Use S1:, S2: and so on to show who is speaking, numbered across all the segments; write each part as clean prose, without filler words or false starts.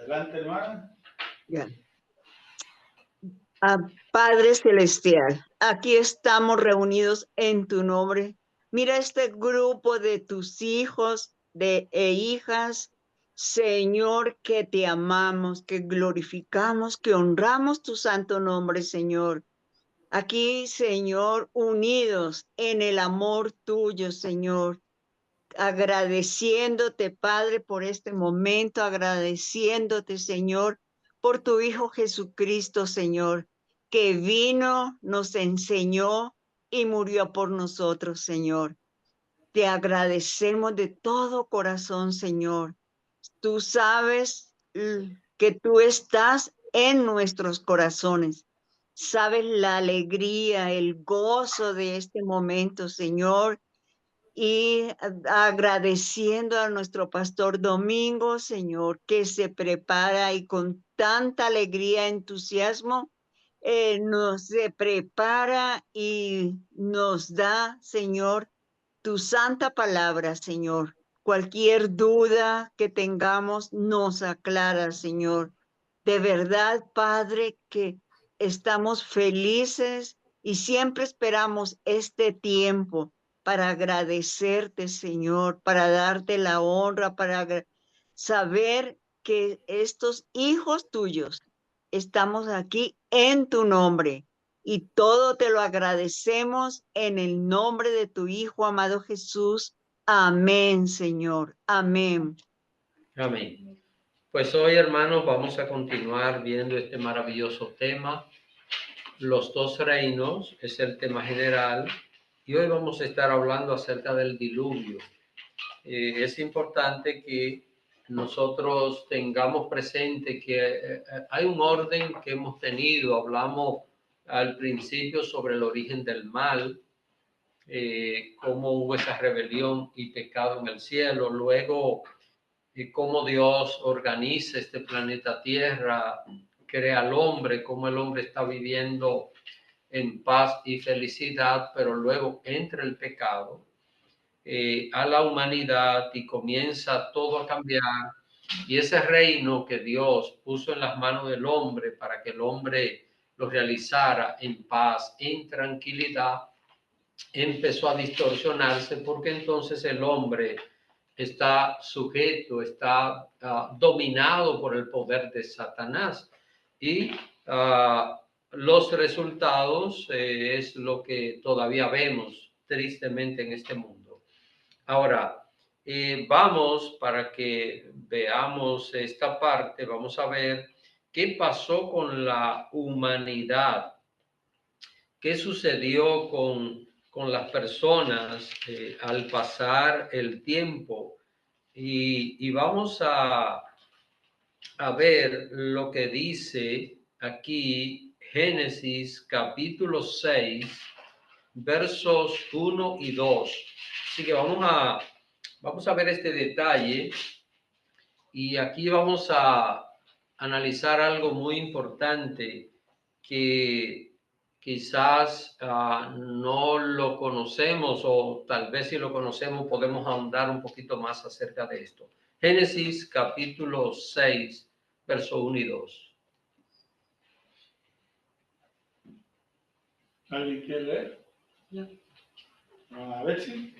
S1: Adelante, hermana.
S2: Ya. Padre Celestial, aquí estamos reunidos en tu nombre. Mira este grupo de tus hijos e hijas, Señor, que te amamos, que glorificamos, que honramos tu santo nombre, Señor. Aquí, Señor, unidos en el amor tuyo, Señor. Agradeciéndote, Padre, por este momento, agradeciéndote, Señor, por tu Hijo Jesucristo, Señor, que vino, nos enseñó y murió por nosotros, Señor. Te agradecemos de todo corazón, Señor. Tú sabes que tú estás en nuestros corazones. Sabes la alegría, el gozo de este momento, Señor, y agradeciendo a nuestro pastor Domingo, Señor, que se prepara y con tanta alegría, entusiasmo, nos se prepara y nos da, Señor, tu santa palabra, Señor. Cualquier duda que tengamos, nos aclara, Señor. De verdad, Padre, que estamos felices y siempre esperamos este tiempo para agradecerte, Señor, para darte la honra, para saber que estos hijos tuyos estamos aquí en tu nombre y todo te lo agradecemos en el nombre de tu Hijo amado Jesús. Amén, Señor. Amén.
S3: Amén. Pues hoy, hermanos, vamos a continuar viendo este maravilloso tema. Los dos reinos es el tema general y hoy vamos a estar hablando acerca del diluvio. Es importante que nosotros tengamos presente que hay un orden que hemos tenido. Hablamos al principio sobre el origen del mal, cómo hubo esa rebelión y pecado en el cielo, luego cómo Dios organiza este planeta Tierra, crea al hombre, cómo el hombre está viviendo en paz y felicidad, pero luego entra el pecado a la humanidad y comienza todo a cambiar. Y ese reino que Dios puso en las manos del hombre para que el hombre lo realizara en paz, en tranquilidad, empezó a distorsionarse porque entonces el hombre está sujeto, está dominado por el poder de Satanás. Y los resultados es lo que todavía vemos tristemente en este mundo. Ahora, vamos, para que veamos esta parte, vamos a ver qué pasó con la humanidad, qué sucedió con las personas al pasar el tiempo. Y vamos a ver lo que dice aquí Génesis capítulo 6, versos 1 y 2. Así que vamos a ver este detalle y aquí vamos a analizar algo muy importante que quizás no lo conocemos, o tal vez si lo conocemos podemos ahondar un poquito más acerca de esto. Génesis capítulo 6, verso 1 y 2.
S1: ¿Alguien quiere leer?
S4: Yo.
S1: A ver si.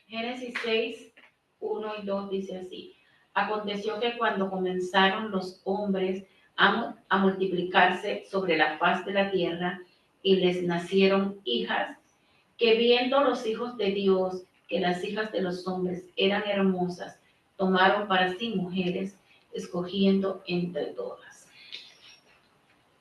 S4: Génesis 6, 1 y 2 dice así: aconteció que cuando comenzaron los hombres a multiplicarse sobre la faz de la tierra y les nacieron hijas, que viendo los hijos de Dios que las hijas de los hombres eran hermosas, tomaron para sí mujeres, escogiendo entre todas.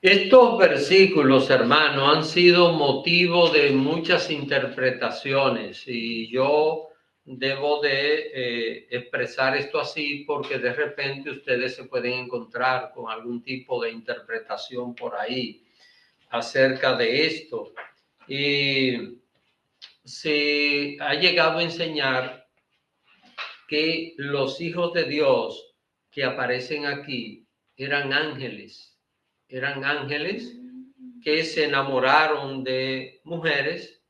S3: Estos versículos, hermano, han sido motivo de muchas interpretaciones y yo debo de expresar esto así porque de repente ustedes se pueden encontrar con algún tipo de interpretación por ahí acerca de esto. Y se ha llegado a enseñar que los hijos de Dios que aparecen aquí eran ángeles que se enamoraron de mujeres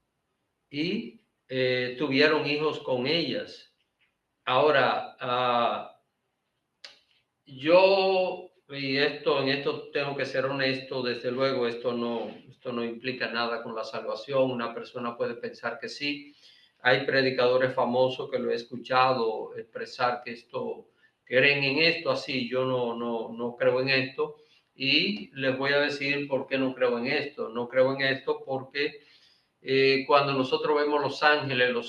S3: y tuvieron hijos con ellas. Ahora, yo Y en esto tengo que ser honesto, desde luego esto no implica nada con la salvación. Una persona puede pensar que sí. Hay predicadores famosos que lo he escuchado expresar que creen en esto, así yo no creo en esto. Y les voy a decir por qué no creo en esto. No creo en esto porque cuando nosotros vemos los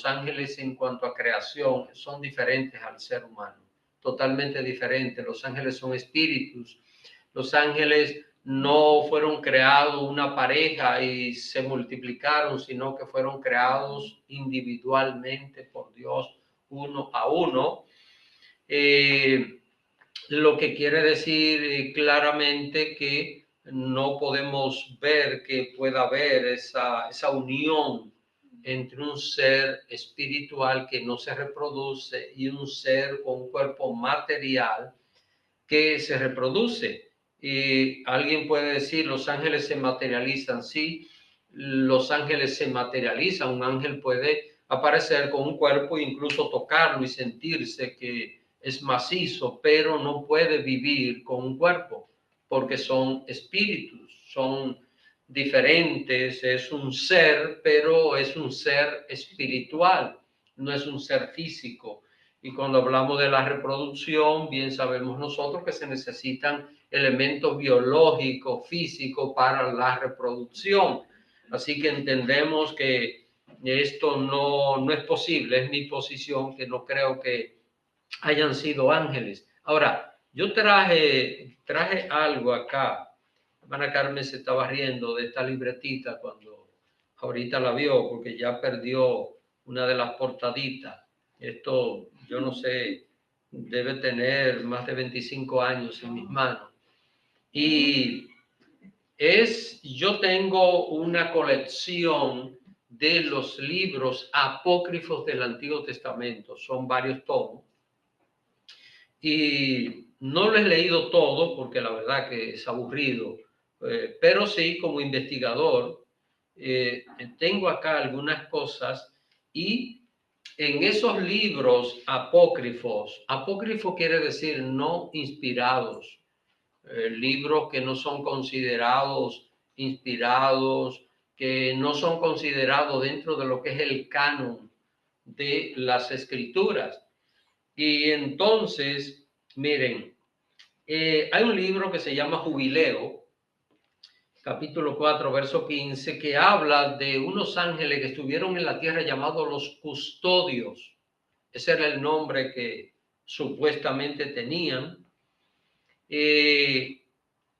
S3: ángeles en cuanto a creación son diferentes al ser humano, totalmente diferentes. Los ángeles son espíritus. Los ángeles no fueron creados una pareja y se multiplicaron, sino que fueron creados individualmente por Dios, uno a uno. Lo que quiere decir claramente que no podemos ver que pueda haber esa unión entre un ser espiritual que no se reproduce y un ser con un cuerpo material que se reproduce. Y alguien puede decir, los ángeles se materializan. Sí, los ángeles se materializan. Un ángel puede aparecer con un cuerpo e incluso tocarlo y sentirse que es macizo, pero no puede vivir con un cuerpo porque son espíritus, son diferentes. Es un ser, pero es un ser espiritual, no es un ser físico. Y cuando hablamos de la reproducción, bien sabemos nosotros que se necesitan elementos biológicos, físicos para la reproducción. Así que entendemos que esto no es posible. Es mi posición, que no creo que hayan sido ángeles. Ahora, yo traje algo acá. La hermana Carmen se estaba riendo de esta libretita cuando ahorita la vio, porque ya perdió una de las portaditas. Esto, yo no sé, debe tener más de 25 años en mis manos. Y yo tengo una colección de los libros apócrifos del Antiguo Testamento. Son varios tomos. Y no lo he leído todo porque la verdad que es aburrido, pero sí, como investigador, tengo acá algunas cosas. Y en esos libros apócrifos, apócrifo quiere decir no inspirados, libros que no son considerados inspirados, que no son considerados dentro de lo que es el canon de las escrituras. Y entonces, miren, hay un libro que se llama Jubileo, capítulo 4, verso 15, que habla de unos ángeles que estuvieron en la tierra llamados los custodios. Ese era el nombre que supuestamente tenían.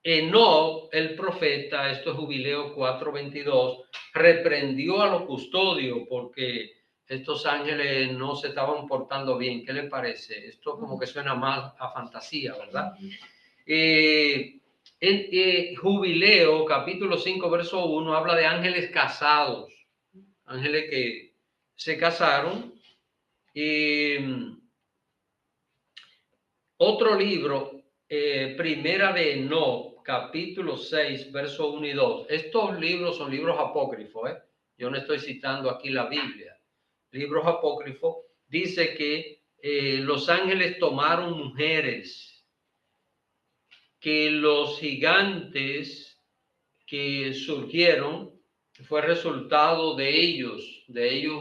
S3: Enoc, el profeta, esto es Jubileo 4:22, reprendió a los custodios porque estos ángeles no se estaban portando bien. ¿Qué le parece? Esto como que suena más a fantasía, ¿verdad? Jubileo, capítulo 5, verso 1, habla de ángeles casados, ángeles que se casaron. Otro libro, Primera de Enoc, capítulo 6, verso 1 y 2. Estos libros son libros apócrifos, yo no estoy citando aquí la Biblia. Libros apócrifos, dice que los ángeles tomaron mujeres, que los gigantes que surgieron fue resultado de ellos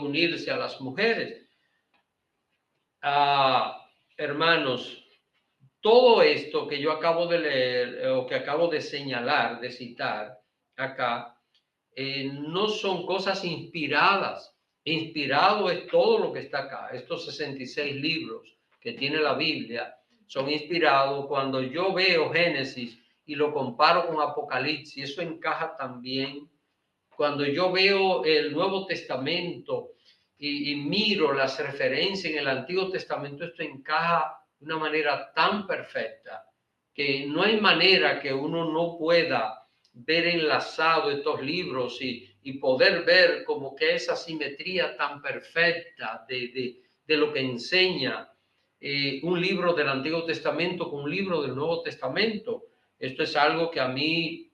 S3: unirse a las mujeres. Hermanos, todo esto que yo acabo de leer o que acabo de señalar, de citar acá, no son cosas inspiradas. Inspirado es todo lo que está acá. Estos 66 libros que tiene la Biblia son inspirados. Cuando yo veo Génesis y lo comparo con Apocalipsis, eso encaja también. Cuando yo veo el Nuevo Testamento y miro las referencias en el Antiguo Testamento, esto encaja de una manera tan perfecta que no hay manera que uno no pueda ver enlazado estos libros y poder ver como que esa simetría tan perfecta de lo que enseña un libro del Antiguo Testamento con un libro del Nuevo Testamento. Esto es algo que a mí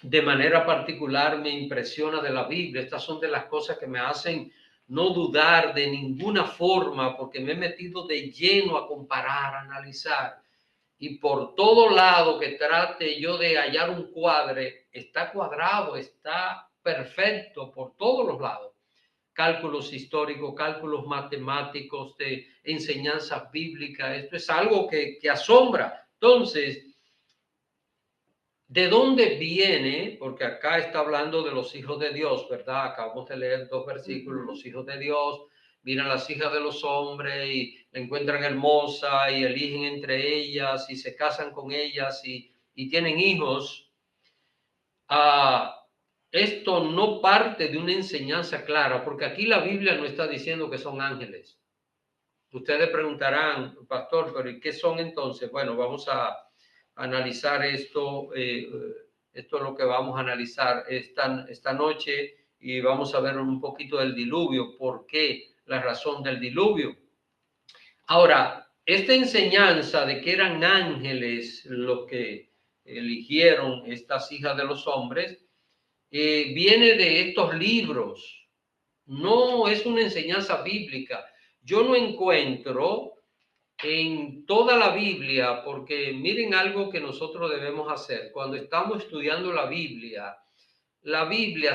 S3: de manera particular me impresiona de la Biblia. Estas son de las cosas que me hacen no dudar de ninguna forma, porque me he metido de lleno a comparar, a analizar. y por todo lado que trate yo de hallar un cuadre, está cuadrado, está perfecto por todos los lados. Cálculos históricos, cálculos matemáticos, de enseñanza bíblica. Esto es algo que asombra. Entonces, ¿de dónde viene? Porque acá está hablando de los hijos de Dios, ¿verdad? Acabamos de leer 2 versículos, los hijos de Dios. Miran las hijas de los hombres y la encuentran hermosa y eligen entre ellas y se casan con ellas y tienen hijos. Esto no parte de una enseñanza clara, porque aquí la Biblia no está diciendo que son ángeles. Ustedes preguntarán, pastor, ¿pero qué son entonces? Bueno, vamos a analizar esto. Esto es lo que vamos a analizar esta noche y vamos a ver un poquito del diluvio. ¿Por qué? La razón del diluvio. Ahora, esta enseñanza de que eran ángeles los que eligieron estas hijas de los hombres, viene de estos libros. No es una enseñanza bíblica. Yo no encuentro en toda la Biblia, porque miren algo que nosotros debemos hacer. Cuando estamos estudiando la Biblia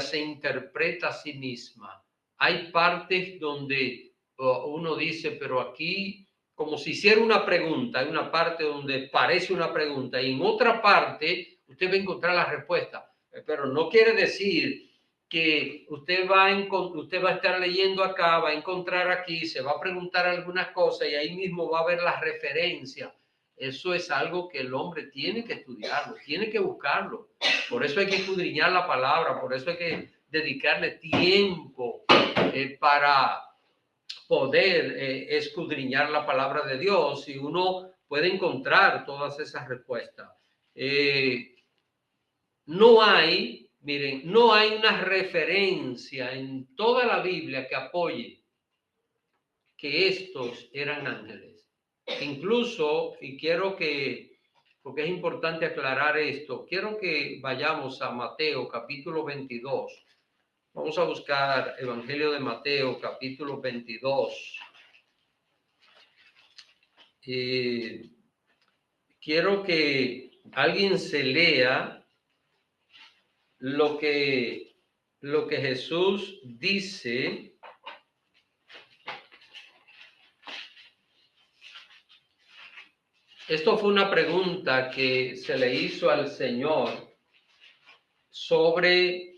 S3: se interpreta a sí misma. Hay partes donde uno dice, pero aquí, como si hiciera una pregunta, hay una parte donde parece una pregunta y en otra parte usted va a encontrar la respuesta. Pero no quiere decir que usted va a estar leyendo acá, va a encontrar aquí, se va a preguntar algunas cosas y ahí mismo va a ver la referencia. Eso es algo que el hombre tiene que estudiarlo, tiene que buscarlo. Por eso hay que escudriñar la palabra, por eso hay que dedicarle tiempo para poder escudriñar la palabra de Dios y uno puede encontrar todas esas respuestas. No hay una referencia en toda la Biblia que apoye que estos eran ángeles. Incluso, y porque es importante aclarar esto, quiero que vayamos a Mateo capítulo 22. Vamos a buscar Evangelio de Mateo capítulo 22. Quiero que alguien se lea lo que Jesús dice. Esto fue una pregunta que se le hizo al Señor sobre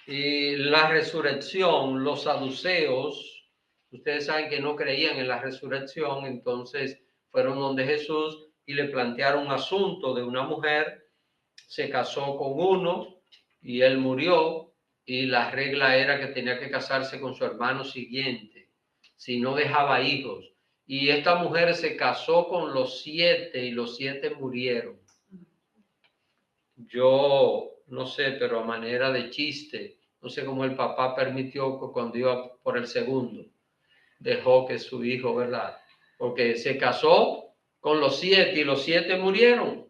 S3: la resurrección. Los saduceos, ustedes saben que no creían en la resurrección, entonces fueron donde Jesús y le plantearon un asunto de una mujer, se casó con uno y él murió y la regla era que tenía que casarse con su hermano siguiente, si no dejaba hijos. Y esta mujer se casó con los 7 y los 7 murieron. Yo no sé, pero a manera de chiste, no sé cómo el papá permitió que cuando iba por el segundo, dejó que su hijo, ¿verdad? Porque se casó con los 7 y los 7 murieron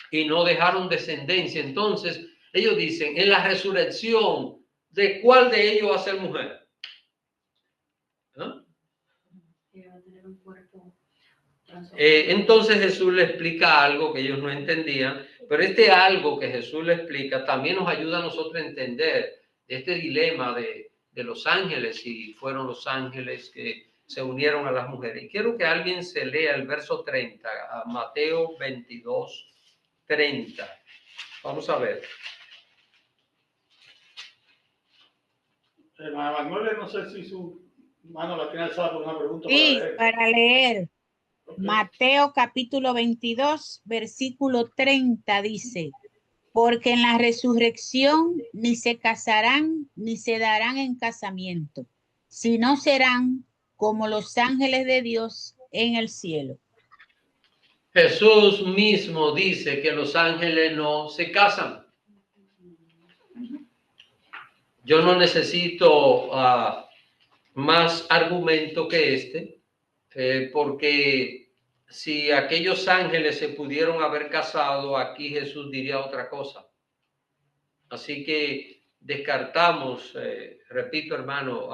S3: y no dejaron descendencia. Entonces, ellos dicen, en la resurrección, ¿de cuál de ellos va a ser mujer? ¿Ah? Entonces Jesús le explica algo que ellos no entendían, pero este algo que Jesús le explica también nos ayuda a nosotros a entender este dilema de los ángeles, si fueron los ángeles que se unieron a las mujeres. Y quiero que alguien se lea el verso 30, a Mateo 22, 30. Vamos a ver.
S1: Magnolia, no sé si su mano la tiene alzada por una pregunta.
S5: Sí, para leer.
S1: Okay.
S5: Mateo capítulo 22, versículo 30 dice, porque en la resurrección ni se casarán ni se darán en casamiento, sino serán como los ángeles de Dios en el cielo.
S3: Jesús mismo dice que los ángeles no se casan. Yo no necesito más argumento que este, porque si aquellos ángeles se pudieron haber casado, aquí Jesús diría otra cosa. Así que descartamos, repito hermano,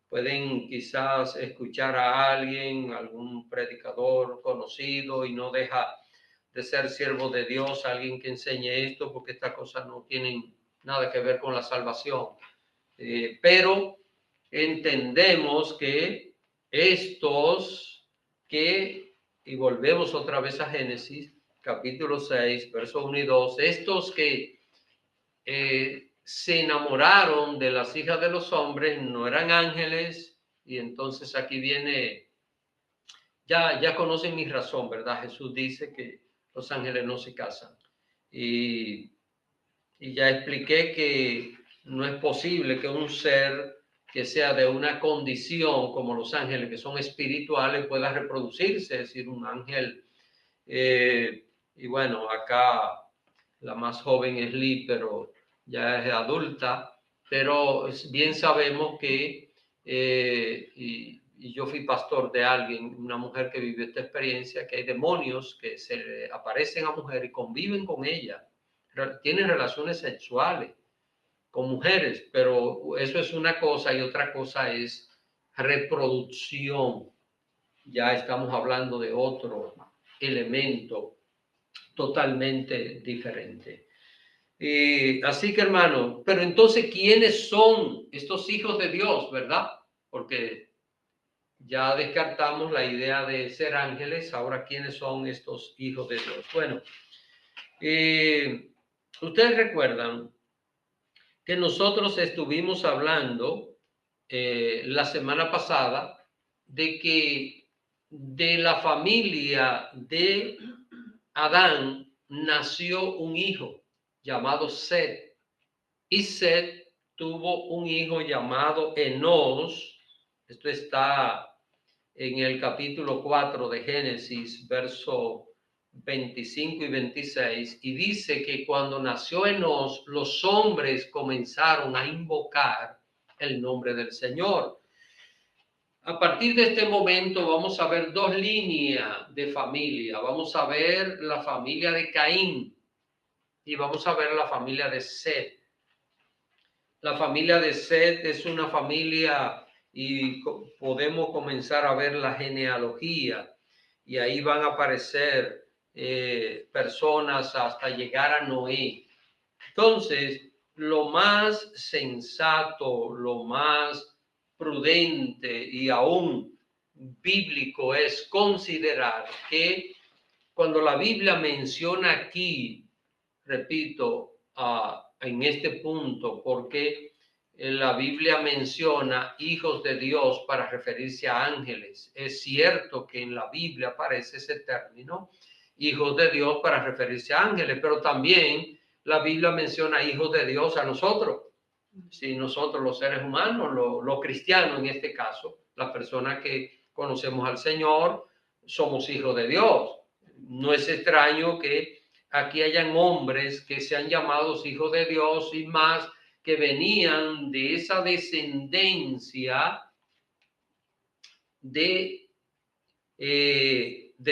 S3: pueden quizás escuchar a alguien, algún predicador conocido y no deja de ser siervo de Dios, alguien que enseñe esto, porque estas cosas no tienen nada que ver con la salvación. Pero entendemos que estos que, y volvemos otra vez a Génesis, capítulo 6, versos 1 y 2, estos que se enamoraron de las hijas de los hombres no eran ángeles, y entonces aquí viene, ya conocen mi razón, ¿verdad? Jesús dice que los ángeles no se casan. Y ya expliqué que no es posible que un ser que sea de una condición como los ángeles, que son espirituales, pueda reproducirse, es decir, un ángel. Y bueno, acá la más joven es Lee, pero ya es adulta, pero bien sabemos que, y yo fui pastor de alguien, una mujer que vivió esta experiencia, que hay demonios que se le aparecen a mujer y conviven con ella, tienen relaciones sexuales con mujeres, pero eso es una cosa y otra cosa es reproducción. Ya estamos hablando de otro elemento totalmente diferente. Así que, hermano, pero entonces, ¿quiénes son estos hijos de Dios, verdad? Porque ya descartamos la idea de ser ángeles. Ahora, ¿quiénes son estos hijos de Dios? Bueno, ustedes recuerdan que nosotros estuvimos hablando la semana pasada de que de la familia de Adán nació un hijo llamado Set, y Set tuvo un hijo llamado Enos. Esto está en el capítulo 4 de Génesis, verso 25 y 26, y dice que cuando nació Enos, los hombres comenzaron a invocar el nombre del Señor. A partir de este momento vamos a ver dos líneas de familia. Vamos a ver la familia de Caín y vamos a ver la familia de Set. La familia de Set es una familia, y podemos comenzar a ver la genealogía, y ahí van a aparecer personas hasta llegar a Noé. Entonces, lo más sensato, lo más prudente y aún bíblico es considerar que cuando la Biblia menciona aquí, repito, en este punto, porque la Biblia menciona hijos de Dios para referirse a ángeles. Es cierto que en la Biblia aparece ese término, hijos de Dios, para referirse a ángeles, pero también la Biblia menciona hijos de Dios a nosotros. Si nosotros los seres humanos, los cristianos en este caso, las personas que conocemos al Señor, somos hijos de Dios. No es extraño que aquí hayan hombres que sean llamados hijos de Dios, y más que venían de esa descendencia de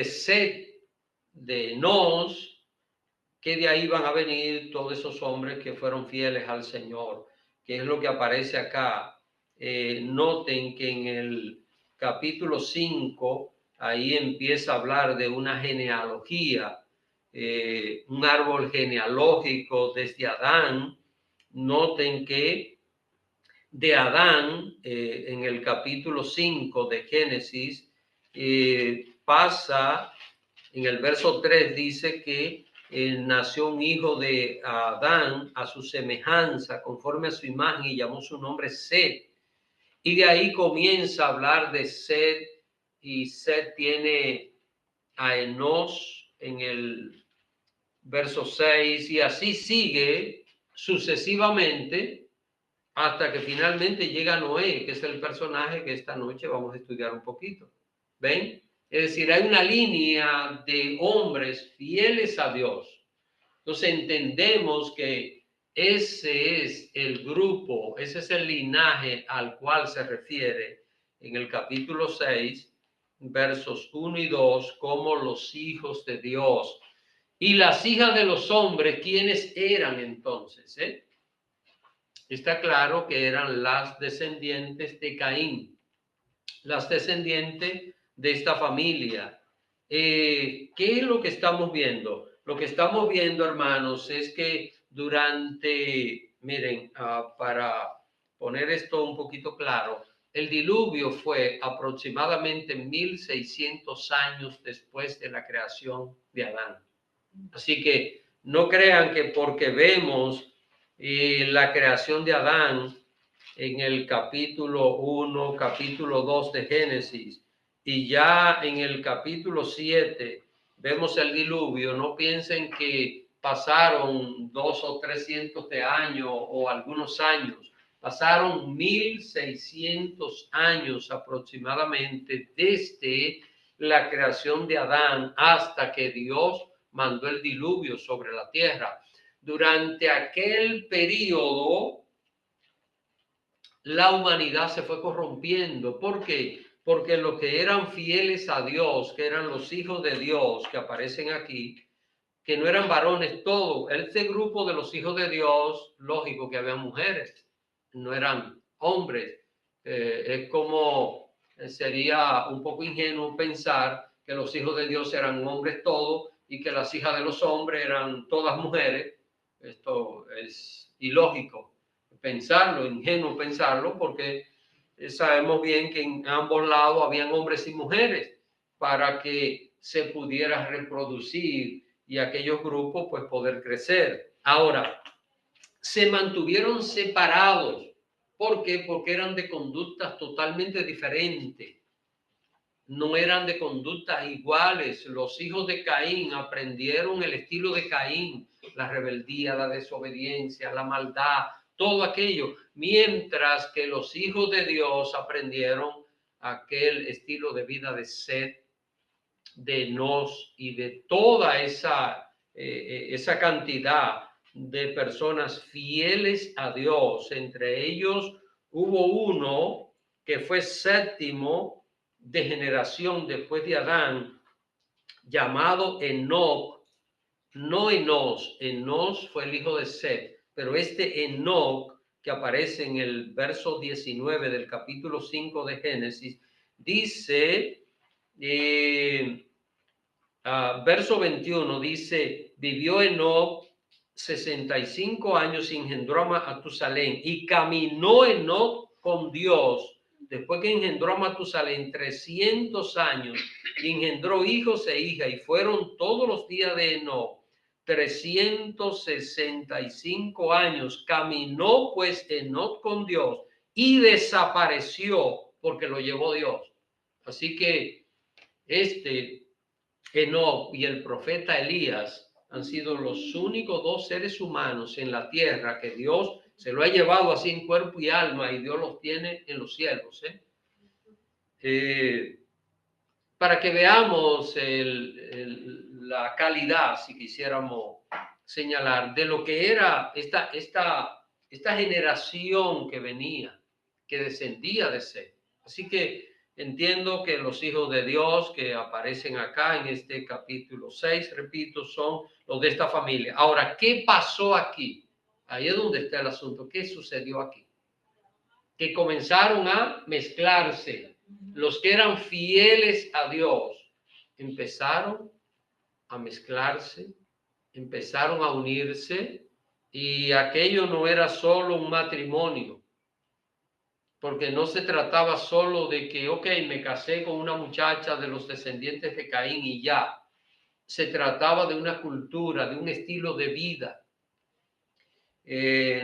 S3: Set, de Enos, que de ahí van a venir todos esos hombres que fueron fieles al Señor, que es lo que aparece acá. Noten que en el capítulo 5, ahí empieza a hablar de una genealogía, un árbol genealógico desde Adán. Noten que de Adán, en el capítulo 5 de Génesis, pasa, en el verso 3 dice que nació un hijo de Adán a su semejanza, conforme a su imagen, y llamó su nombre Set. Y de ahí comienza a hablar de Set, y Set tiene a Enos en el verso 6, y así sigue sucesivamente hasta que finalmente llega Noé, que es el personaje que esta noche vamos a estudiar un poquito. ¿Ven? Es decir, hay una línea de hombres fieles a Dios. Entonces entendemos que ese es el grupo, ese es el linaje al cual se refiere en el capítulo 6, versos 1 y 2, como los hijos de Dios. Y las hijas de los hombres, ¿quiénes eran entonces? Está claro que eran las descendientes de Caín, las descendientes de esta familia. ¿qué es lo que estamos viendo? Lo que estamos viendo, hermanos, es que miren, para poner esto un poquito claro, el diluvio fue aproximadamente 1600 años después de la creación de Adán. Así que no crean que porque vemos la creación de Adán en el capítulo 1, capítulo 2 de Génesis, y ya en el capítulo 7 vemos el diluvio, no piensen que pasaron 200 o 300 de años o algunos años. Pasaron 1600 años aproximadamente desde la creación de Adán hasta que Dios mandó el diluvio sobre la tierra. Durante aquel periodo, la humanidad se fue corrompiendo. ¿Por qué? Porque los que eran fieles a Dios, que eran los hijos de Dios que aparecen aquí, que no eran varones todos, este grupo de los hijos de Dios, lógico que había mujeres, no eran hombres. Es como sería un poco ingenuo pensar que los hijos de Dios eran hombres todos y que las hijas de los hombres eran todas mujeres. Esto es ilógico pensarlo, ingenuo pensarlo, porque sabemos bien que en ambos lados habían hombres y mujeres para que se pudiera reproducir y aquellos grupos pues poder crecer. Ahora, se mantuvieron separados. ¿Por qué? Porque eran de conductas totalmente diferentes. No eran de conductas iguales. Los hijos de Caín aprendieron el estilo de Caín, la rebeldía, la desobediencia, la maldad, todo aquello, mientras que los hijos de Dios aprendieron aquel estilo de vida de Set, de Enos y de toda esa cantidad de personas fieles a Dios. Entre ellos hubo uno que fue séptimo de generación después de Adán, llamado Enoc, no Enos. Enos fue el hijo de Set, pero este Enoc, que aparece en el verso 19 del capítulo 5 de Génesis, dice, verso 21, dice, vivió Enoc 65 años y engendró a Matusalén, y caminó Enoc con Dios después que engendró a Matusalén 300 años y engendró hijos e hijas, y fueron todos los días de Enoc 365 años. Caminó pues Enoc con Dios y desapareció porque lo llevó Dios. Así que Enoc y el profeta Elías han sido los únicos dos seres humanos en la tierra que Dios se lo ha llevado así en cuerpo y alma, y Dios los tiene en los cielos. Para que veamos la calidad, si quisiéramos señalar, de lo que era esta generación que venía, que descendía de Set. Así que entiendo que los hijos de Dios que aparecen acá en este capítulo 6, repito, son los de esta familia. Ahora, ¿qué pasó aquí? Ahí es donde está el asunto. ¿Qué sucedió aquí? Que comenzaron a mezclarse. Los que eran fieles a Dios empezaron a mezclarse, empezaron a unirse, y aquello no era solo un matrimonio, porque no se trataba solo de que, ok, me casé con una muchacha de los descendientes de Caín y ya. Se trataba de una cultura, de un estilo de vida.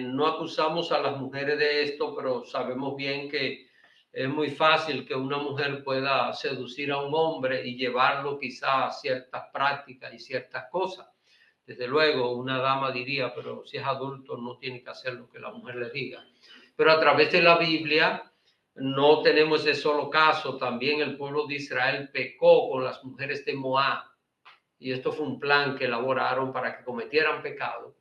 S3: No acusamos a las mujeres de esto, pero sabemos bien que es muy fácil que una mujer pueda seducir a un hombre y llevarlo quizá a ciertas prácticas y ciertas cosas. Desde luego, una dama diría, pero si es adulto no tiene que hacer lo que la mujer le diga. Pero a través de la Biblia no tenemos ese solo caso. También el pueblo de Israel pecó con las mujeres de Moab. Y esto fue un plan que elaboraron para que cometieran pecado.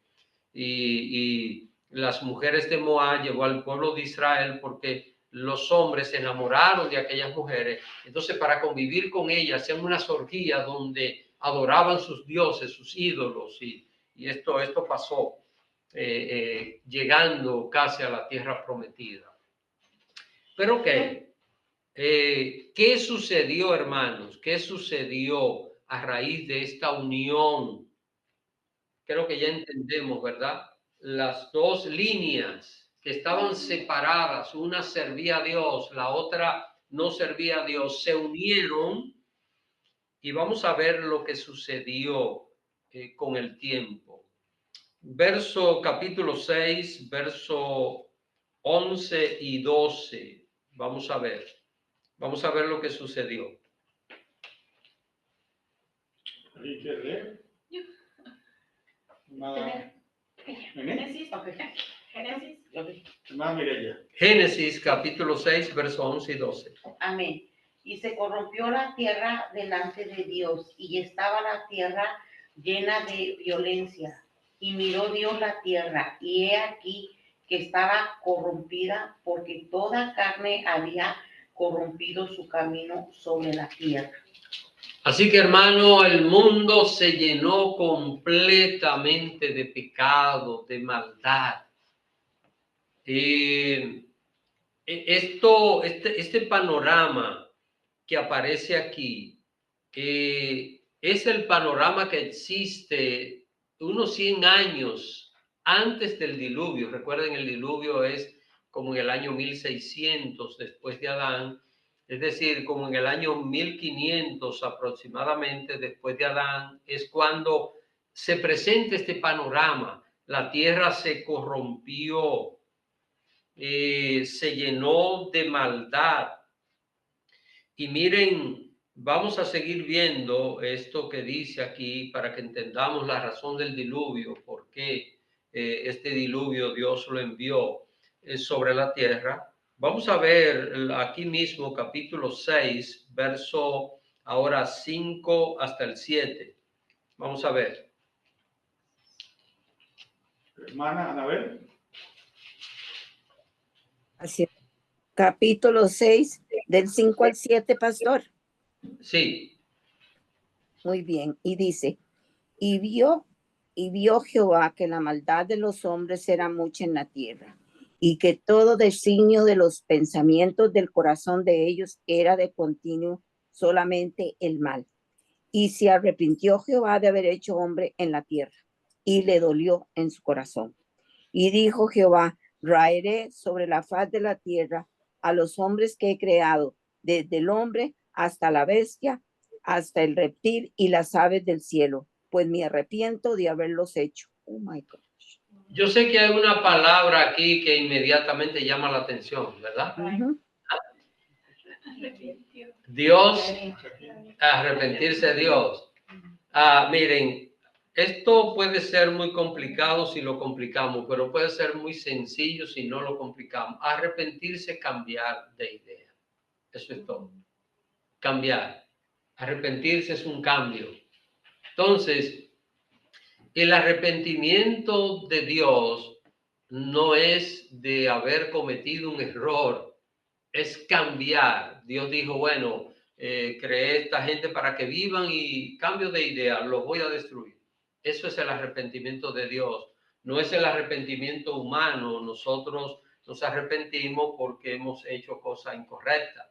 S3: Y las mujeres de Moab llegó al pueblo de Israel porque los hombres se enamoraron de aquellas mujeres. Entonces, para convivir con ellas, hacían unas orgías donde adoraban sus dioses, sus ídolos. Y esto pasó llegando casi a la tierra prometida. Pero ¿qué sucedió, hermanos? ¿Qué sucedió a raíz de esta unión. Creo que ya entendemos, ¿verdad? Las dos líneas que estaban separadas, una servía a Dios, la otra no servía a Dios, se unieron y vamos a ver lo que sucedió con el tiempo. Capítulo 6, verso 11 y 12. Vamos a ver lo que sucedió.
S1: ¿Hay que leer? Hermana
S4: Génesis. Génesis.
S1: Mireya.
S3: Génesis capítulo 6, verso 11 y 12.
S6: Amén. Y se corrompió la tierra delante de Dios, y estaba la tierra llena de violencia. Y miró Dios la tierra, y he aquí que estaba corrompida, porque toda carne había corrompido su camino sobre la tierra.
S3: Así que, hermano, el mundo se llenó completamente de pecado, de maldad. Este panorama que aparece aquí es el panorama que existe unos 100 años antes del diluvio. Recuerden, el diluvio es como en el año 1600 después de Adán, es decir, como en el año 1500 aproximadamente después de Adán, es cuando se presenta este panorama. La tierra se corrompió, se llenó de maldad. Y miren, vamos a seguir viendo esto que dice aquí para que entendamos la razón del diluvio, por qué este diluvio Dios lo envió sobre la tierra. Vamos a ver aquí mismo capítulo 6, verso ahora 5 hasta el 7. Vamos a ver.
S1: Hermana Anabel.
S7: Así es. Capítulo 6, del 5 al 7, pastor.
S3: Sí.
S7: Muy bien. Y dice, y vio Jehová que la maldad de los hombres era mucha en la tierra, y que todo designio de los pensamientos del corazón de ellos era de continuo solamente el mal. Y se arrepintió Jehová de haber hecho hombre en la tierra, y le dolió en su corazón. Y dijo Jehová, raeré sobre la faz de la tierra a los hombres que he creado, desde el hombre hasta la bestia, hasta el reptil y las aves del cielo, pues me arrepiento de haberlos hecho. Oh my God.
S3: Yo sé que hay una palabra aquí que inmediatamente llama la atención, ¿verdad?
S7: Uh-huh.
S3: Dios, arrepentirse de Dios. Miren, esto puede ser muy complicado si lo complicamos, pero puede ser muy sencillo si no lo complicamos. Arrepentirse es cambiar de idea. Eso es todo. Cambiar. Arrepentirse es un cambio. Entonces, el arrepentimiento de Dios no es de haber cometido un error, es cambiar. Dios dijo, bueno, creé esta gente para que vivan y cambio de idea, los voy a destruir. Eso es el arrepentimiento de Dios, no es el arrepentimiento humano. Nosotros nos arrepentimos porque hemos hecho cosas incorrectas.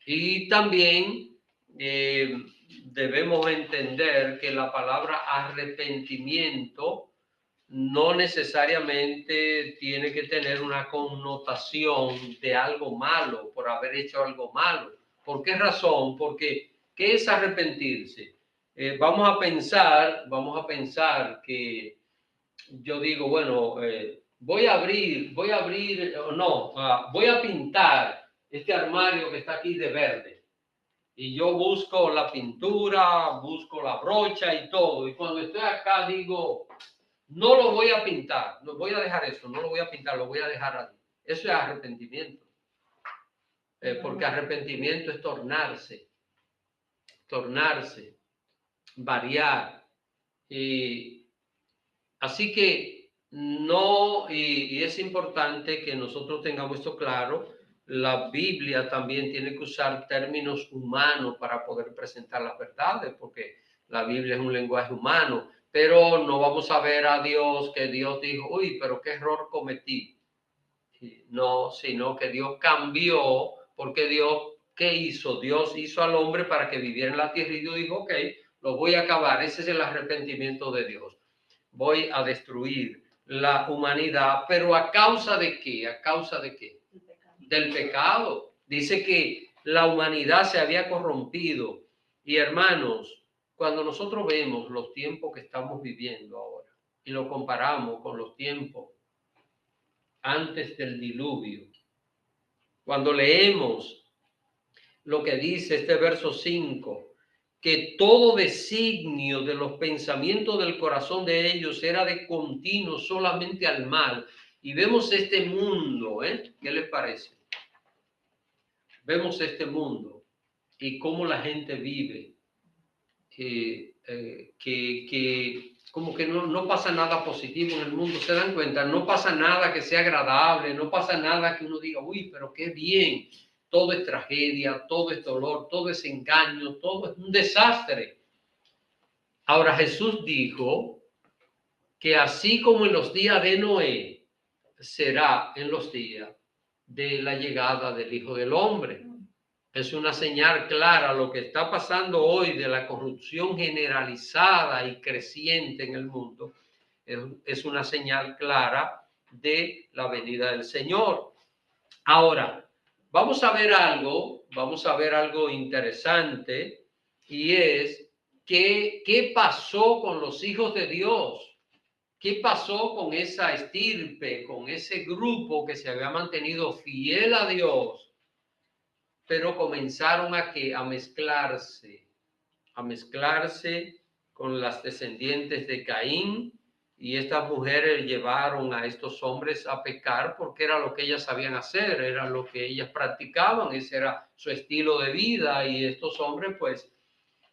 S3: Y también debemos entender que la palabra arrepentimiento no necesariamente tiene que tener una connotación de algo malo, por haber hecho algo malo. ¿Por qué razón? Porque, ¿qué es arrepentirse? Vamos a pensar que yo digo, bueno, voy a pintar este armario que está aquí de verde. Y yo busco la pintura, busco la brocha y todo. Y cuando estoy acá digo, no lo voy a pintar, no voy a dejar eso, no lo voy a pintar, lo voy a dejar ahí. Eso es arrepentimiento. Porque arrepentimiento es tornarse, variar. Así que no, y es importante que nosotros tengamos esto claro. La Biblia también tiene que usar términos humanos para poder presentar las verdades, porque la Biblia es un lenguaje humano, pero no vamos a ver a Dios que Dios dijo, uy, pero qué error cometí. No, sino que Dios cambió, porque Dios ¿Qué hizo? Dios hizo al hombre para que viviera en la tierra y Dios dijo, ok, lo voy a acabar. Ese es el arrepentimiento de Dios. Voy a destruir la humanidad, pero ¿a causa de qué? ¿A causa de qué? Del pecado. Dice que la humanidad se había corrompido. Y hermanos, cuando nosotros vemos los tiempos que estamos viviendo ahora y lo comparamos con los tiempos antes del diluvio, cuando leemos lo que dice este verso 5, que todo designio de los pensamientos del corazón de ellos era de continuo solamente al mal, y vemos este mundo, ¿qué les parece? Vemos este mundo y cómo la gente vive, como que no pasa nada positivo en el mundo. Se dan cuenta, no pasa nada que sea agradable, no pasa nada que uno diga, uy, pero qué bien. Todo es tragedia, todo es dolor, todo es engaño, todo es un desastre. Ahora Jesús dijo que así como en los días de Noé, será en los días de la llegada del Hijo del Hombre. Es una señal clara lo que está pasando hoy de la corrupción generalizada y creciente en el mundo. Es una señal clara de la venida del Señor. Ahora, vamos a ver algo interesante, y es qué pasó con los hijos de Dios. ¿Qué pasó con esa estirpe, con ese grupo que se había mantenido fiel a Dios, pero comenzaron a mezclarse con las descendientes de Caín, y estas mujeres llevaron a estos hombres a pecar porque era lo que ellas sabían hacer, era lo que ellas practicaban, ese era su estilo de vida, y estos hombres pues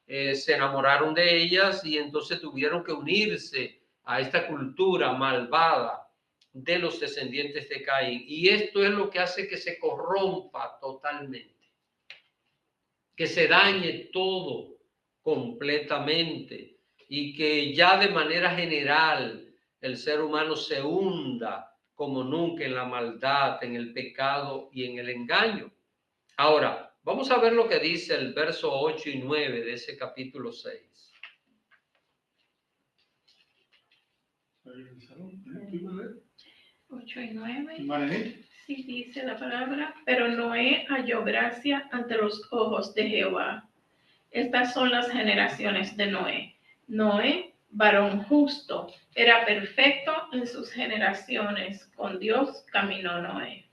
S3: se enamoraron de ellas y entonces tuvieron que unirse a esta cultura malvada de los descendientes de Caín, y esto es lo que hace que se corrompa totalmente, que se dañe todo completamente, y que ya de manera general el ser humano se hunda como nunca en la maldad, en el pecado y en el engaño. Ahora, vamos a ver lo que dice el verso 8 y 9 de ese capítulo 6.
S8: 8 y 9.
S1: Manejí.
S8: Sí, dice la palabra, pero Noé halló gracia ante los ojos de Jehová. Estas son las generaciones de Noé. Noé, varón justo, era perfecto en sus generaciones. Con Dios caminó Noé.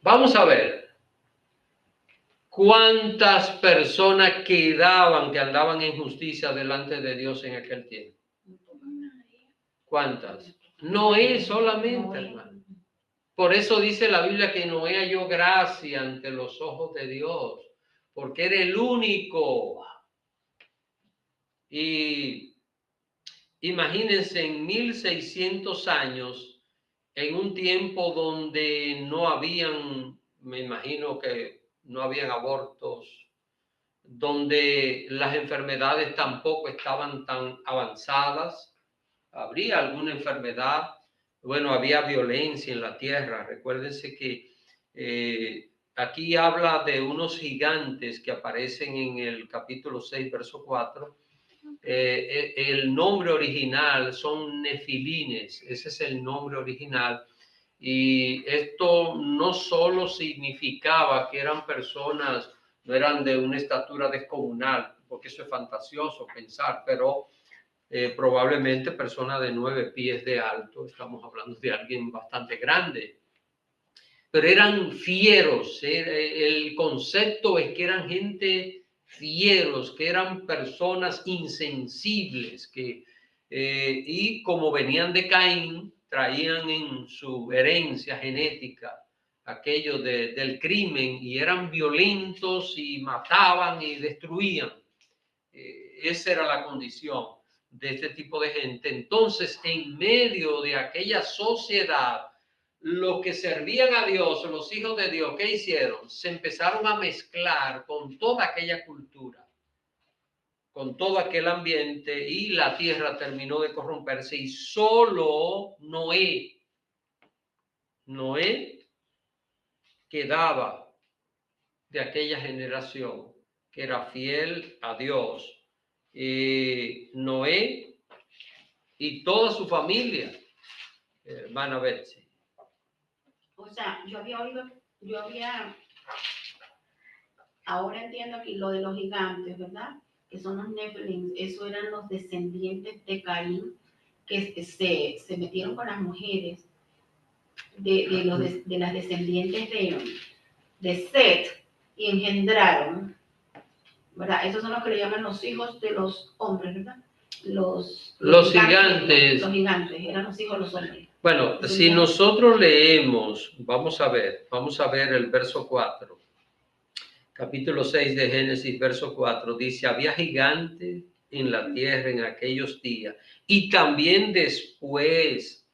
S3: Vamos a ver cuántas personas quedaban, que andaban en justicia delante de Dios en aquel tiempo. ¿Cuántas? Noé solamente, hermano. Por eso dice la Biblia que Noé halló gracia ante los ojos de Dios, porque era el único. Y imagínense, en 1600 años, en un tiempo donde no habían, me imagino que no habían abortos, donde las enfermedades tampoco estaban tan avanzadas, habría alguna enfermedad. Bueno, había violencia en la tierra. Recuérdense que aquí habla de unos gigantes que aparecen en el capítulo 6, verso 4. El nombre original son nefilines, ese es el nombre original. Y esto no solo significaba que eran personas, no eran de una estatura descomunal, porque eso es fantasioso pensar, pero probablemente personas de 9 pies de alto, estamos hablando de alguien bastante grande, pero eran fieros. El concepto es que eran gente fieros, que eran personas insensibles, y como venían de Caín, traían en su herencia genética aquello del crimen, y eran violentos y mataban y destruían. Esa era la condición de este tipo de gente. Entonces, en medio de aquella sociedad, los que servían a Dios, los hijos de Dios, ¿qué hicieron? Se empezaron a mezclar con toda aquella cultura, con todo aquel ambiente, y la tierra terminó de corromperse, y solo Noé quedaba de aquella generación que era fiel a Dios, Noé y toda su familia, hermana Betsy.
S4: O sea, ahora entiendo aquí lo de los gigantes, ¿verdad? Que son los Nephilim, eso eran los descendientes de Caín, que se metieron con las mujeres de las descendientes de Set y engendraron, ¿verdad? Esos son los que le llaman los hijos de los hombres, ¿verdad? Los
S3: gigantes.
S4: Los gigantes, eran los hijos de los hombres.
S3: Bueno, si nosotros leemos, vamos a ver el verso 4. Capítulo 6 de Génesis, verso 4, dice, había gigantes en la tierra en aquellos días, y también después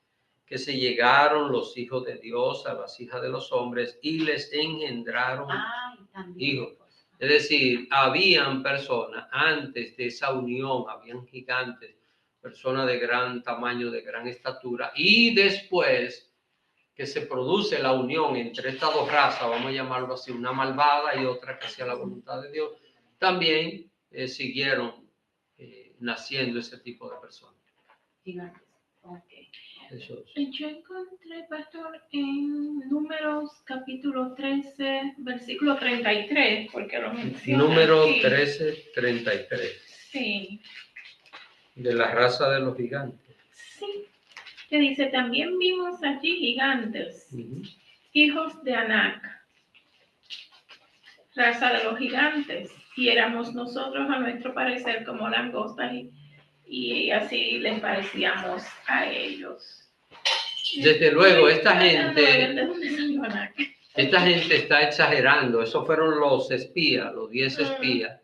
S3: que se llegaron los hijos de Dios a las hijas de los hombres y les engendraron hijos. Es decir, habían personas antes de esa unión, habían gigantes, personas de gran tamaño, de gran estatura, y después que se produce la unión entre estas dos razas, vamos a llamarlo así, una malvada y otra que hacía la voluntad de Dios, también siguieron naciendo ese tipo de personas.
S4: Gigantes, ok.
S3: Eso es.
S8: Yo encontré, pastor, en Números capítulo 13, versículo 33, porque lo menciona.
S3: Número
S8: aquí.
S3: 13, 33.
S8: Sí.
S3: De la raza de los gigantes.
S8: Sí. Que dice, también vimos allí gigantes, hijos de Anac, raza de los gigantes, y éramos nosotros a nuestro parecer como langostas y así les parecíamos a ellos.
S3: Desde luego, esta
S8: ¿De dónde salió Anac?
S3: Esta gente está exagerando. Esos fueron los espías, los 10 espías,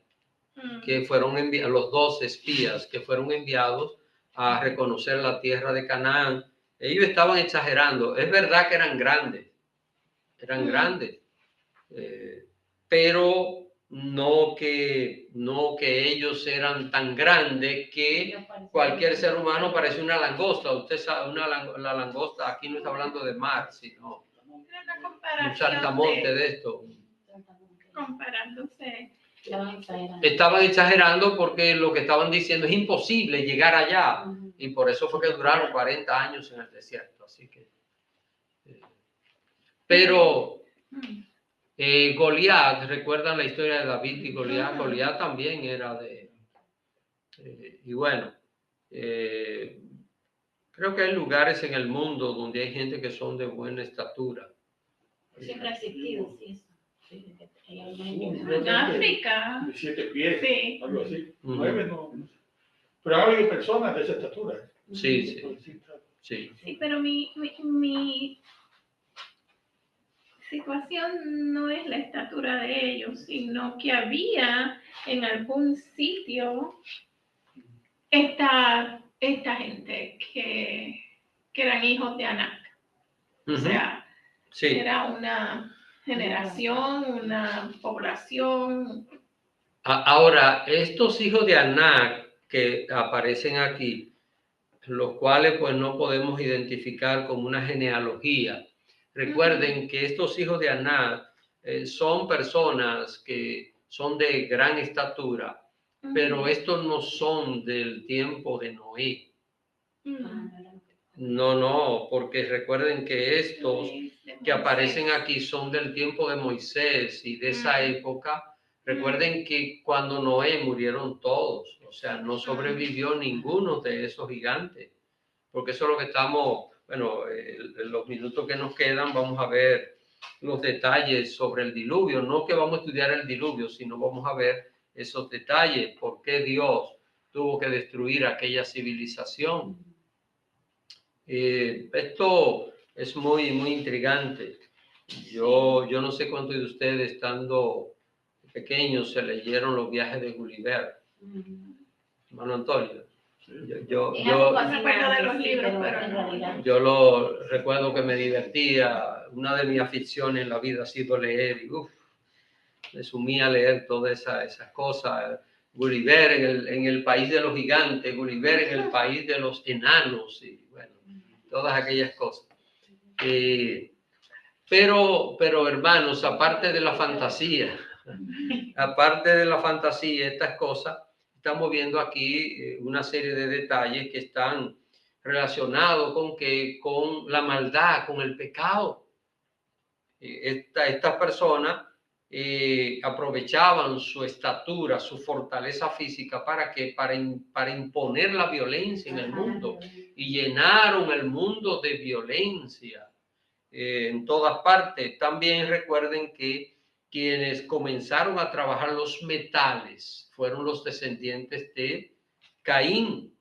S3: que fueron enviados, los 12 espías que fueron enviados a reconocer la tierra de Canaán. Ellos estaban exagerando. Es verdad que eran grandes, pero no que ellos eran tan grandes que cualquier ser humano parece una langosta. Usted sabe, la langosta, aquí no está hablando de mar, sino un saltamonte de esto.
S8: Comparándose.
S3: Estaban exagerando porque lo que estaban diciendo es imposible llegar allá. Y por eso fue que duraron 40 años en el desierto. Así que, pero Goliat, ¿recuerdan la historia de David y Goliat? Goliat también era y bueno, creo que hay lugares en el mundo donde hay gente que son de buena estatura.
S4: Siempre ha existido, sí.
S8: En África.
S1: De 7 pies,
S8: Sí.
S1: algo así. 9 no. Pero ha habido personas de esa estatura.
S3: Sí.
S8: Sí, pero mi situación no es la estatura de ellos, sino que había en algún sitio esta gente que eran hijos de Anac. O sea, era una generación, una población.
S3: Ahora, estos hijos de Anac que aparecen aquí, los cuales pues no podemos identificar como una genealogía. Recuerden que estos hijos de Anac son personas que son de gran estatura, pero estos no son del tiempo de Noé. No, porque recuerden que estos que aparecen aquí son del tiempo de Moisés y de esa época. Recuerden que cuando Noé murieron todos, o sea, no sobrevivió ninguno de esos gigantes, porque eso es lo que estamos, bueno, en los minutos que nos quedan vamos a ver los detalles sobre el diluvio. No que vamos a estudiar el diluvio, sino vamos a ver esos detalles, por qué Dios tuvo que destruir aquella civilización. Esto es muy, muy intrigante. Yo no sé cuántos de ustedes, estando pequeños, se leyeron los viajes de Gulliver. Hermano Antonio. Yo
S8: recuerdo de los libros, pero en realidad.
S3: Yo lo recuerdo que me divertía. Una de mis aficiones en la vida ha sido leer y me sumí a leer todas esas cosas. Gulliver en el país de los gigantes, Gulliver en el país de los enanos y bueno, todas aquellas cosas. Pero hermanos, aparte de la fantasía, aparte de la fantasía, estas cosas, estamos viendo aquí una serie de detalles que están relacionados con la maldad, con el pecado. Estas personas aprovechaban su estatura, su fortaleza física para imponer la violencia en el mundo, y llenaron el mundo de violencia en todas partes. También recuerden que quienes comenzaron a trabajar los metales fueron los descendientes de Caín.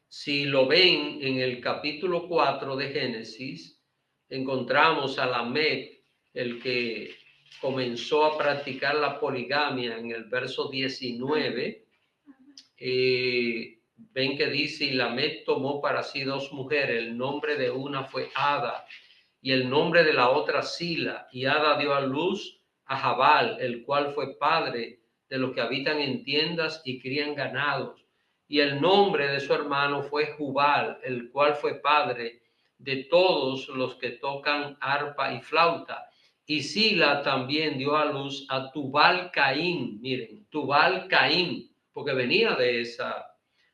S3: Si lo ven en el capítulo 4 de Génesis, encontramos a Lamec, el que comenzó a practicar la poligamia, en el verso 19. Ven que dice: y Lamec tomó para sí 2 mujeres, el nombre de una fue Ada y el nombre de la otra Sila, y Ada dio a luz a Jabal, el cual fue padre de los que habitan en tiendas y crían ganados, y el nombre de su hermano fue Jubal, el cual fue padre de todos los que tocan arpa y flauta. Y Sila también dio a luz a Tubal Caín, miren, Tubal Caín, porque venía de esa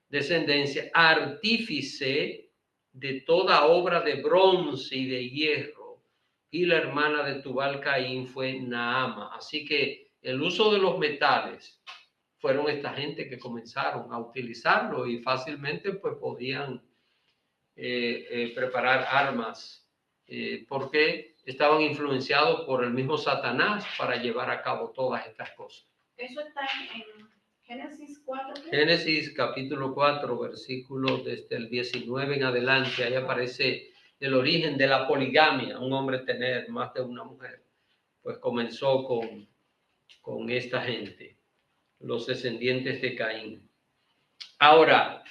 S3: descendencia, artífice de toda obra de bronce y de hierro, y la hermana de Tubal Caín fue Naama. Así que el uso de los metales fueron esta gente que comenzaron a utilizarlo, y fácilmente pues podían preparar armas, porque estaban influenciados por el mismo Satanás para llevar a cabo todas estas cosas.
S4: Eso está en Génesis 4.
S3: Génesis capítulo 4, versículos desde el 19 en adelante. Ahí aparece el origen de la poligamia, un hombre tener más de una mujer. Pues comenzó con esta gente, los descendientes de Caín. Ahora,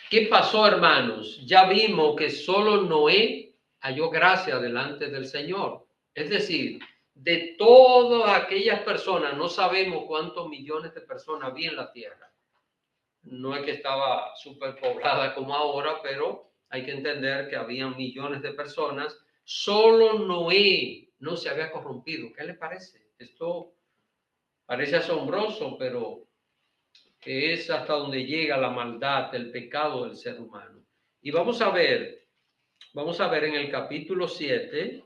S3: ¿qué pasó, hermanos? Ya vimos que solo Noé halló gracia delante del Señor. Es decir, de todas aquellas personas, no sabemos cuántos millones de personas había en la tierra. No es que estaba superpoblada como ahora, pero hay que entender que había millones de personas. Solo Noé no se había corrompido. ¿Qué le parece? Esto parece asombroso, pero que es hasta donde llega la maldad, el pecado del ser humano. Y vamos a ver en el capítulo 7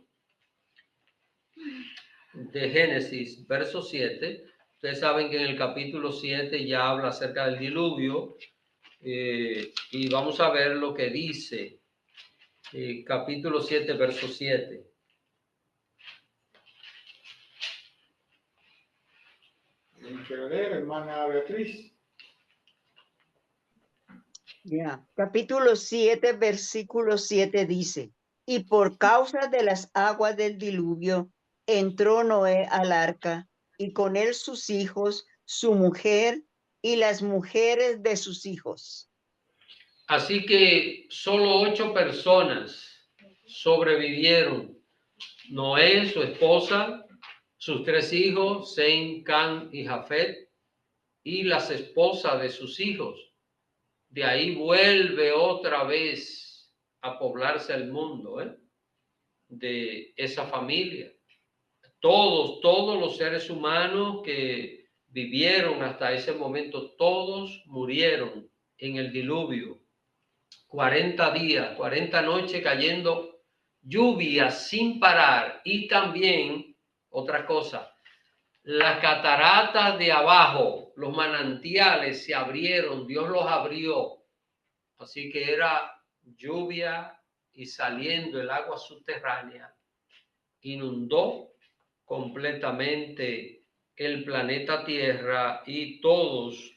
S3: de Génesis, verso 7. Ustedes saben que en el capítulo 7 ya habla acerca del diluvio, y vamos a ver lo que dice capítulo 7, verso 7.
S1: Quiero leer, hermana Beatriz.
S2: Ya. Capítulo 7, versículo 7 dice: y por causa de las aguas del diluvio entró Noé al arca, y con él sus hijos, su mujer y las mujeres de sus hijos.
S3: Así que solo 8 personas sobrevivieron: Noé, su esposa, sus 3 hijos, Sem, Cam y Jafet, y las esposas de sus hijos. De ahí vuelve otra vez a poblarse el mundo, de esa familia. Todos los seres humanos que vivieron hasta ese momento, todos murieron en el diluvio. 40 días, 40 noches cayendo lluvia sin parar. Y también otra cosa, las cataratas de abajo, los manantiales se abrieron, Dios los abrió. Así que era lluvia y saliendo el agua subterránea inundó completamente el planeta Tierra, y todos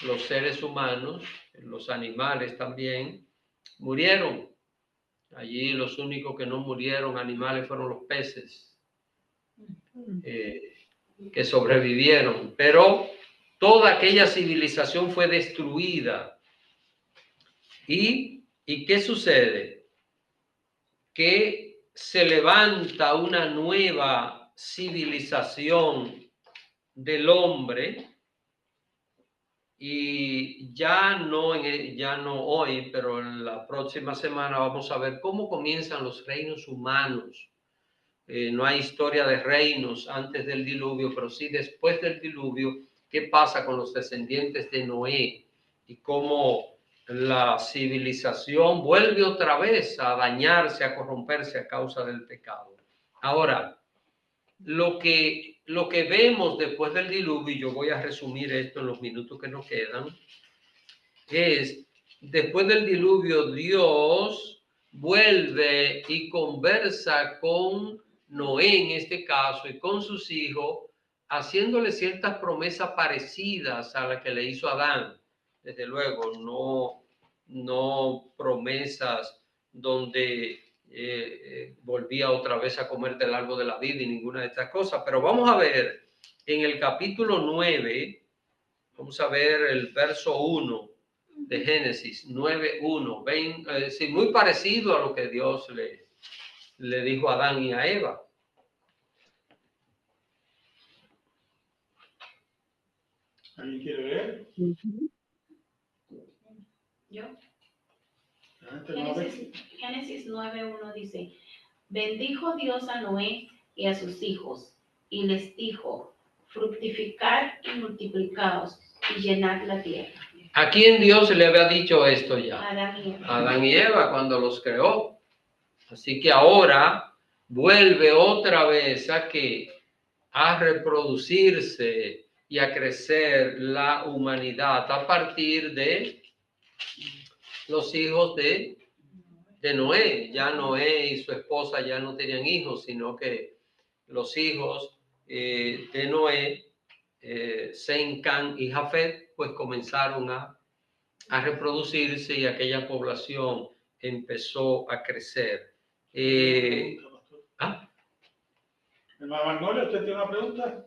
S3: los seres humanos, los animales también, murieron. Allí los únicos que no murieron animales fueron los peces, que sobrevivieron, pero toda aquella civilización fue destruida. ¿Y qué sucede? Que se levanta una nueva civilización del hombre, y ya no hoy, pero en la próxima semana vamos a ver cómo comienzan los reinos humanos, no hay historia de reinos antes del diluvio, pero sí después del diluvio, qué pasa con los descendientes de Noé y cómo la civilización vuelve otra vez a dañarse, a corromperse a causa del pecado. Ahora, lo que vemos después del diluvio, y yo voy a resumir esto en los minutos que nos quedan, es después del diluvio Dios vuelve y conversa con Noé en este caso y con sus hijos, haciéndole ciertas promesas parecidas a las que le hizo Adán. Desde luego, no promesas donde volvía otra vez a comer del árbol de la vida y ninguna de estas cosas. Pero vamos a ver en el capítulo 9, vamos a ver el verso 1 de Génesis 9:1, sí, muy parecido a lo que Dios le dijo a Adán y a Eva.
S1: ¿Alguien quiere leer?
S4: Yo.
S1: Adelante,
S4: Génesis 9:1 dice, bendijo Dios a Noé y a sus hijos, y les dijo, fructificad y multiplicaos y llenad la tierra.
S3: ¿A quién Dios le había dicho esto ya?
S4: Adán y Eva.
S3: Adán y Eva cuando los creó. Así que ahora vuelve otra vez a reproducirse y a crecer la humanidad a partir de los hijos de Noé. Ya Noé y su esposa ya no tenían hijos, sino que los hijos de Noé, Sem, Cam y Jafet, pues comenzaron a reproducirse y aquella población empezó a crecer.
S1: Hermana Magnolia, ¿usted tiene una pregunta?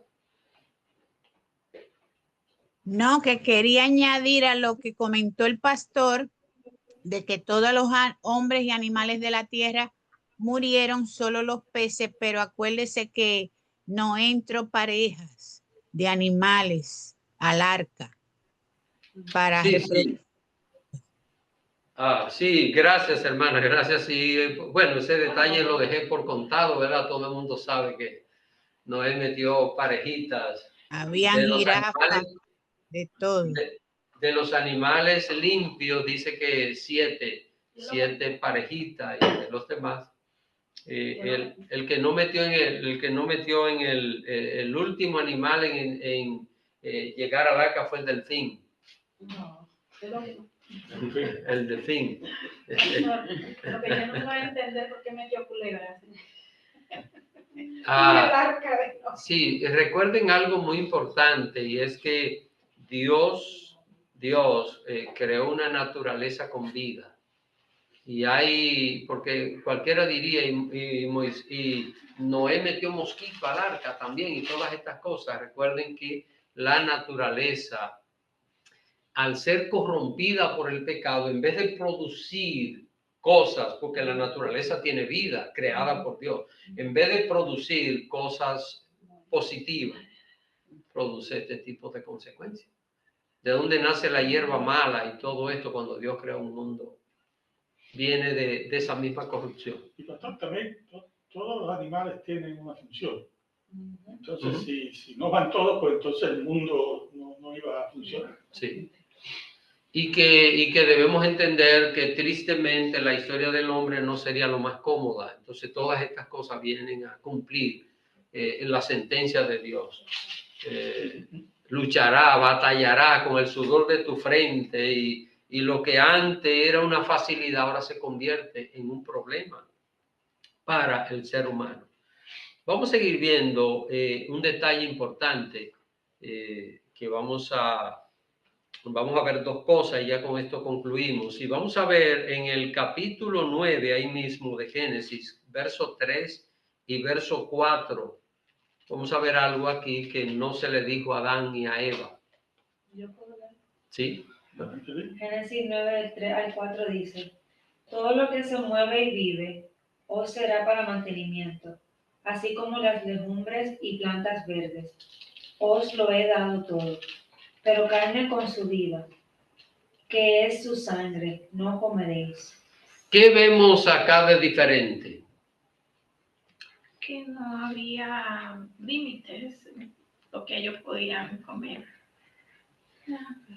S5: No, que quería añadir a lo que comentó el pastor, de que todos los hombres y animales de la tierra murieron, solo los peces, pero acuérdese que no entró parejas de animales al arca para
S3: Sí. Sí, gracias, hermana, gracias. Y bueno, ese detalle lo dejé por contado, ¿verdad? Todo el mundo sabe que Noé metió parejitas.
S5: Habían jirafas, de todo.
S3: De los animales limpios, dice que siete parejitas, y de los demás. El que no metió en el último animal en llegar al arca fue el delfín.
S8: No,
S3: El delfín.
S8: lo que yo no voy a entender por qué metió culebras.
S3: Sí, recuerden algo muy importante, y es que Dios creó una naturaleza con vida. Y porque cualquiera diría, y Noé metió mosquito al arca también y todas estas cosas. Recuerden que la naturaleza, al ser corrompida por el pecado, en vez de producir cosas, porque la naturaleza tiene vida creada por Dios, en vez de producir cosas positivas, produce este tipo de consecuencias. ¿De dónde nace la hierba mala y todo esto cuando Dios crea un mundo? Viene de esa misma corrupción.
S1: Y pastor, también todos los animales tienen una función. Entonces, si no van todos, pues entonces el mundo no iba a funcionar.
S3: Sí. Y que debemos entender que tristemente la historia del hombre no sería lo más cómoda. Entonces todas estas cosas vienen a cumplir la sentencia de Dios. Luchará, batallará con el sudor de tu frente, y lo que antes era una facilidad ahora se convierte en un problema para el ser humano. Vamos a seguir viendo un detalle importante que vamos a ver dos cosas y ya con esto concluimos. Y vamos a ver en el capítulo 9, ahí mismo de Génesis, verso 3 y verso 4. Vamos a ver algo aquí que no se le dijo a Adán ni a Eva. ¿Sí?
S9: Génesis 9, del 3 al 4 dice, todo lo que se mueve y vive os será para mantenimiento, así como las legumbres y plantas verdes. Os lo he dado todo. Pero carne con su vida, que es su sangre, no comeréis.
S3: ¿Qué vemos acá de diferente?
S8: que no había límites en lo que ellos podían comer.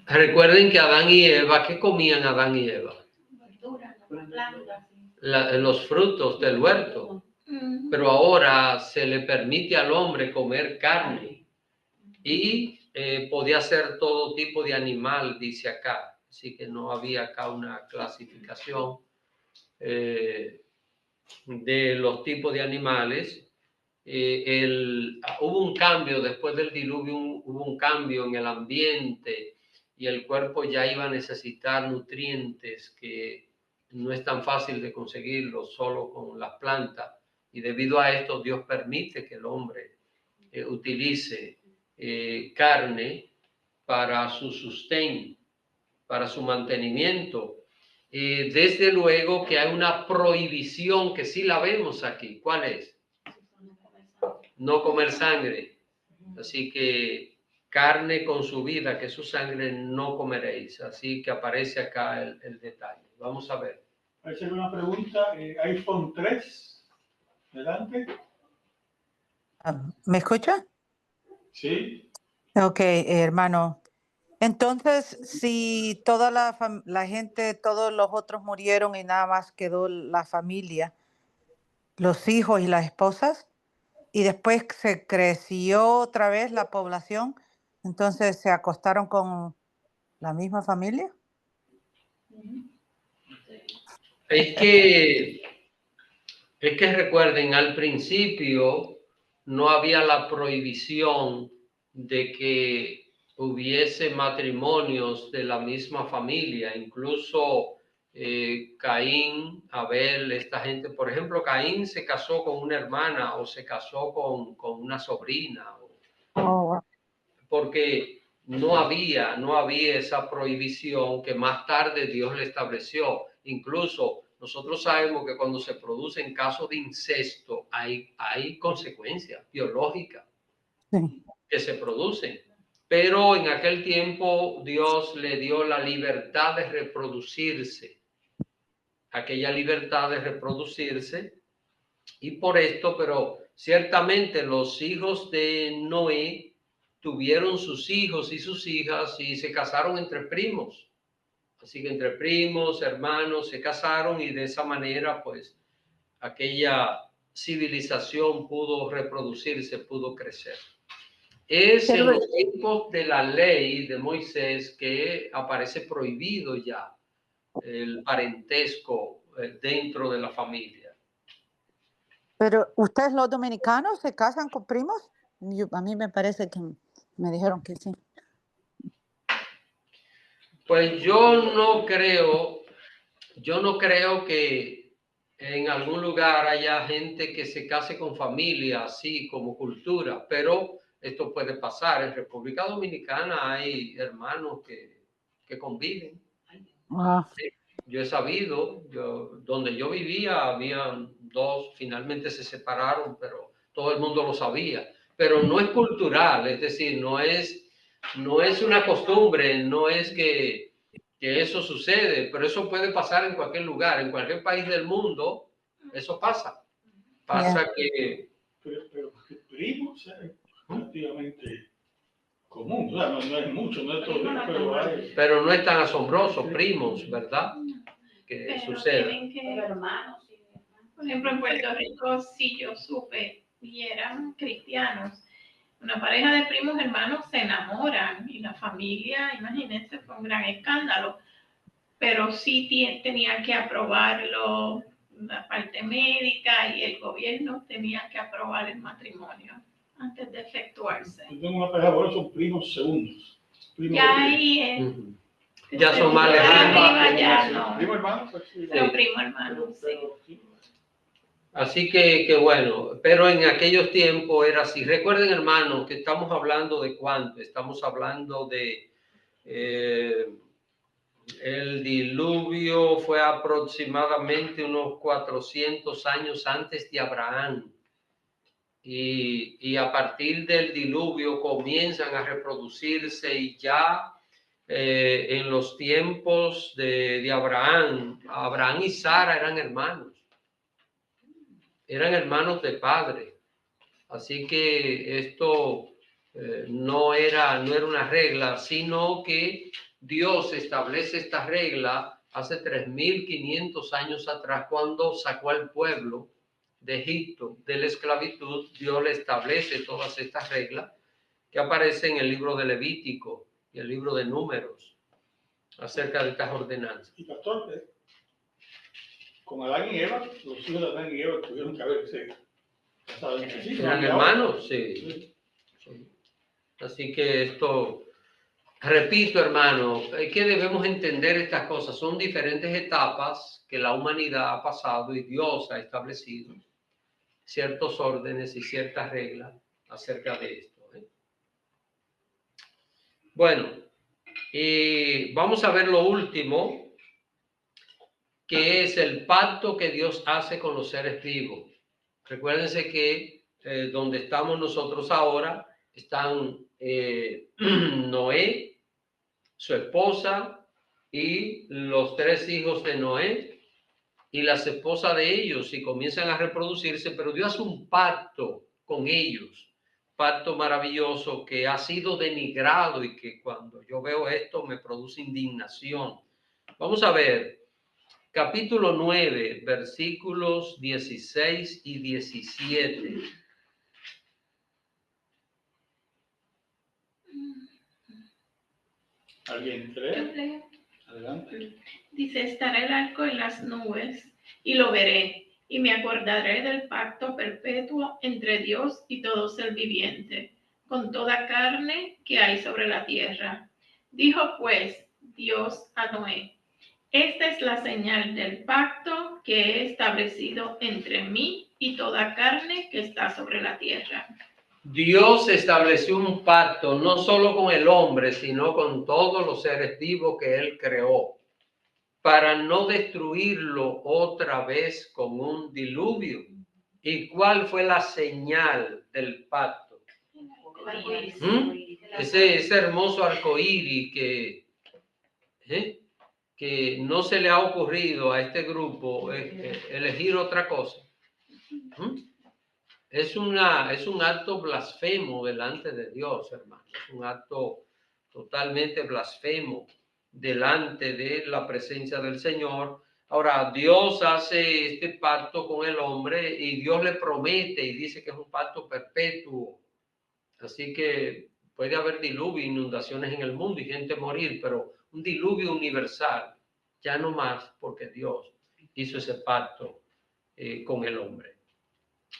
S3: Recuerden que Adán y Eva, ¿qué comían Adán y Eva?
S4: Verduras, plantas.
S3: Los frutos del huerto. Pero ahora se le permite al hombre comer carne y podía ser todo tipo de animal, dice acá. Así que no había acá una clasificación de los tipos de animales. Hubo un cambio después del diluvio, hubo un cambio en el ambiente y el cuerpo ya iba a necesitar nutrientes que no es tan fácil de conseguirlos solo con las plantas. Y debido a esto, Dios permite que el hombre utilice carne para su sustento, para su mantenimiento. Desde luego que hay una prohibición que sí la vemos aquí. ¿Cuál es? No comer sangre. Así que carne con su vida, que su sangre no comeréis. Así que aparece acá el detalle. Vamos a ver.
S1: Hay una pregunta. iPhone 3. Adelante.
S10: ¿Me escucha?
S1: Sí.
S10: Ok, hermano. Entonces, si toda la gente, todos los otros murieron y nada más quedó la familia, los hijos y las esposas, y después se creció otra vez la población, entonces se acostaron con la misma familia.
S3: Es que recuerden, al principio no había la prohibición de que hubiese matrimonios de la misma familia, incluso Caín, Abel, esta gente. Por ejemplo, Caín se casó con una hermana o se casó con una sobrina, porque no había esa prohibición que más tarde Dios le estableció. Incluso nosotros sabemos que cuando se producen casos de incesto hay consecuencias biológicas que se producen. Pero en aquel tiempo Dios le dio la libertad de reproducirse, aquella libertad de reproducirse, y por esto, pero ciertamente los hijos de Noé tuvieron sus hijos y sus hijas y se casaron entre primos. Así que entre primos, hermanos, se casaron y de esa manera, pues, aquella civilización pudo reproducirse, pudo crecer. Es en los tiempos de la ley de Moisés que aparece prohibido ya el parentesco dentro de la familia.
S10: Pero ustedes los dominicanos se casan con primos? A mí me parece que me dijeron que sí.
S3: Pues yo no creo que en algún lugar haya gente que se case con familia así como cultura, pero esto puede pasar. En República Dominicana hay hermanos que conviven. Yo he sabido, donde yo vivía, habían dos, finalmente se separaron, pero todo el mundo lo sabía. Pero no es cultural, es decir, no es una costumbre, no es que eso sucede, pero eso puede pasar en cualquier lugar, en cualquier país del mundo, eso pasa. Pasa que...
S1: Pero primos es relativamente común, o sea, no es mucho, no es todo, pero hay...
S3: Pero no es tan asombroso, primos, ¿verdad? Que
S8: pero
S3: sucede.
S8: Tienen que,
S4: Hermanos.
S8: por ejemplo, en Puerto Rico, sí yo supe, y eran cristianos. Una pareja de primos hermanos se enamoran y la familia, imagínense, fue un gran escándalo. Pero sí tenían que aprobarlo la parte médica y el gobierno tenía que aprobar el matrimonio antes de efectuarse.
S1: Yo tengo una pareja, bueno, son primos segundos.
S8: Ya ahí
S3: ya son más lejanos.
S8: Ya no.
S1: Primo hermano, pues sí.
S8: Pero primo hermano, sí.
S3: Así que bueno, pero en aquellos tiempos era así. Recuerden, hermanos, que estamos hablando de cuánto. Estamos hablando de... el diluvio fue aproximadamente unos 400 años antes de Abraham. Y a partir del diluvio comienzan a reproducirse y ya en los tiempos de Abraham y Sara eran hermanos de padre. Así que esto no era una regla, sino que Dios establece esta regla hace 3.500 años atrás, cuando sacó al pueblo de Egipto, de la esclavitud. Dios le establece todas estas reglas que aparecen en el libro de Levítico y el libro de Números acerca de estas ordenanzas.
S1: Y pastor, con Adán y Eva, los hijos de Adán y Eva tuvieron que haberse casado entre sí.
S3: ¿Eran hermanos? Sí. Sí. Así que esto, repito, hermano, es que debemos entender estas cosas. Son diferentes etapas que la humanidad ha pasado y Dios ha establecido ciertos órdenes y ciertas reglas acerca de esto. Bueno, vamos a ver lo último, que es el pacto que Dios hace con los seres vivos. Recuérdense que donde estamos nosotros ahora están Noé, su esposa y los 3 hijos de Noé y las esposas de ellos, y comienzan a reproducirse, pero Dios hace un pacto con ellos, pacto maravilloso que ha sido denigrado y que cuando yo veo esto me produce indignación. Vamos a ver capítulo 9, versículos 16 y 17.
S1: ¿Alguien cree? Adelante.
S8: Dice, estará el arco en las nubes y lo veré, y me acordaré del pacto perpetuo entre Dios y todo ser viviente, con toda carne que hay sobre la tierra. Dijo pues Dios a Noé, esta es la señal del pacto que he establecido entre mí y toda carne que está sobre la tierra.
S3: Dios estableció un pacto no solo con el hombre, sino con todos los seres vivos que Él creó, para no destruirlo otra vez con un diluvio. ¿Y cuál fue la señal del pacto? Ese hermoso arcoíris que no se le ha ocurrido a este grupo elegir otra cosa. Es un acto blasfemo delante de Dios, hermano. Es un acto totalmente blasfemo delante de la presencia del Señor. Ahora, Dios hace este pacto con el hombre y Dios le promete y dice que es un pacto perpetuo. Así que puede haber diluvio, inundaciones en el mundo y gente morir, pero un diluvio universal, ya no más, porque Dios hizo ese pacto con el hombre.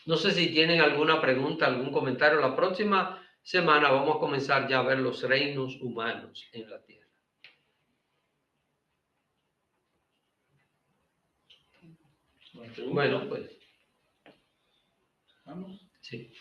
S3: No sé si tienen alguna pregunta, algún comentario. La próxima semana vamos a comenzar ya a ver los reinos humanos en la tierra. Bueno, pues.
S1: ¿Vamos?
S3: Sí.